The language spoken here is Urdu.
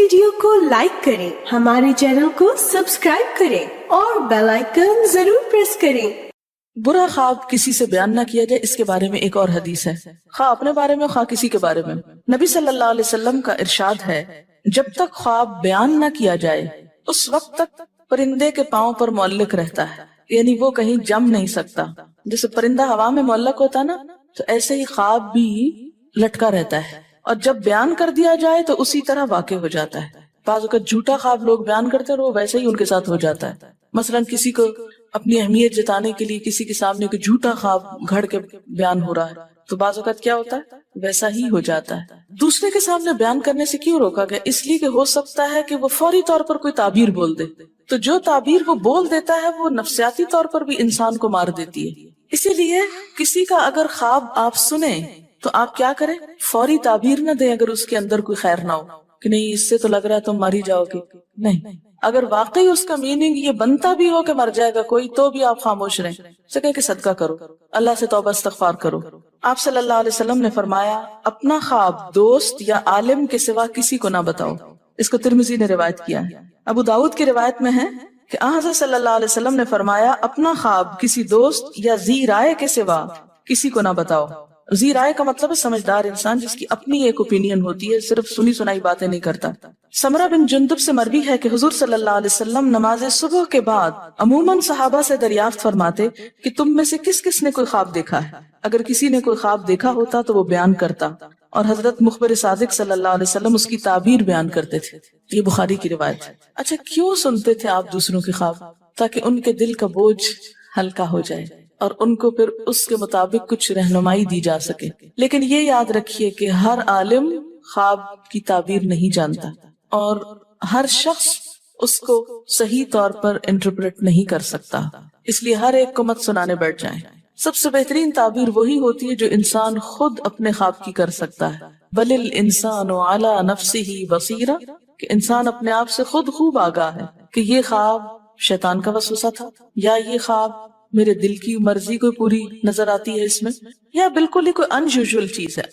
ویڈیو کو لائک کریں، ہمارے چینل کو سبسکرائب کریں اور بیل آئیکن ضرور پریس کریں۔ برا خواب کسی سے بیان نہ کیا جائے، اس کے بارے میں ایک اور حدیث ہے، خواہ اپنے بارے میں خواہ کسی کے بارے میں۔ نبی صلی اللہ علیہ وسلم کا ارشاد ہے، جب تک خواب بیان نہ کیا جائے اس وقت تک پرندے کے پاؤں پر معلق رہتا ہے، یعنی وہ کہیں جم نہیں سکتا۔ جیسے پرندہ ہوا میں معلق ہوتا ہے نا، تو ایسے ہی خواب بھی لٹکا رہتا ہے، اور جب بیان کر دیا جائے تو اسی طرح واقع ہو جاتا ہے۔ بعض اوقات جھوٹا خواب لوگ بیان کرتے ہیں اور وہ ویسے ہی ان کے ساتھ ہو جاتا ہے۔ مثلا کسی کو اپنی اہمیت جتانے کے لیے کسی کے سامنے کوئی جھوٹا خواب گھڑ کے بیان ہو رہا ہے، تو بعض اوقات کیا ہوتا ہے، ویسا ہی ہو جاتا ہے۔ دوسرے کے سامنے بیان کرنے سے کیوں روکا گیا؟ اس لیے کہ ہو سکتا ہے کہ وہ فوری طور پر کوئی تعبیر بول دے، تو جو تعبیر وہ بول دیتا ہے وہ نفسیاتی طور پر بھی انسان کو مار دیتی ہے۔ اسی لیے کسی کا اگر خواب آپ سنیں تو آپ کیا کریں، فوری تعبیر نہ دیں اگر اس کے اندر کوئی خیر نہ ہو، کہ نہیں اس سے تو لگ رہا ہے تم مر ہی جاؤ گے۔ نہیں، اگر واقعی اس کا میننگ یہ بنتا بھی ہو کہ مر جائے گا کوئی، تو بھی آپ خاموش رہیں، سکے کہ صدقہ کرو، اللہ سے توبہ استغفار کرو۔ آپ صلی اللہ علیہ وسلم نے فرمایا، اپنا خواب دوست یا عالم کے سوا کسی کو نہ بتاؤ۔ اس کو ترمذی نے روایت کیا ہے۔ ابو داؤد کی روایت میں ہے کہ حضرت صلی اللہ علیہ وسلم نے فرمایا، اپنا خواب کسی دوست یا ذی رائے کے سوا کسی کو نہ بتاؤ۔ ذی رائے کا مطلب ہے سمجھدار انسان، جس کی اپنی ایک اوپینین ہوتی ہے، صرف سنی سنائی باتیں نہیں کرتا۔ سمرہ بن جندب سے مروی ہے کہ حضور صلی اللہ علیہ وسلم نماز صبح کے بعد عموماً صحابہ سے دریافت فرماتے کہ تم میں سے کس کس نے کوئی خواب دیکھا ہے۔ اگر کسی نے کوئی خواب دیکھا ہوتا تو وہ بیان کرتا، اور حضرت مخبر صادق صلی اللہ علیہ وسلم اس کی تعبیر بیان کرتے تھے۔ یہ بخاری کی روایت ہے۔ اچھا، کیوں سنتے تھے آپ دوسروں کے خواب؟ تاکہ ان کے دل کا بوجھ ہلکا ہو جائے اور ان کو پھر اس کے مطابق کچھ رہنمائی دی جا سکے۔ لیکن یہ یاد رکھیے کہ ہر عالم خواب کی تعبیر نہیں جانتا، اور ہر شخص اس کو صحیح طور پر انٹرپریٹ نہیں کر سکتا، اس لیے ہر ایک کو مت سنانے بیٹھ جائیں۔ سب سے بہترین تعبیر وہی ہوتی ہے جو انسان خود اپنے خواب کی کر سکتا ہے۔ بل الانسان علی نفسہ بصیرہ، کہ انسان اپنے آپ سے خود خوب آگاہ ہے کہ یہ خواب شیطان کا وسوسہ تھا، یا یہ خواب میرے دل کی مرضی کو پوری نظر آتی ہے اس میں، یا بالکل ہی کوئی ان یوزول چیز ہے۔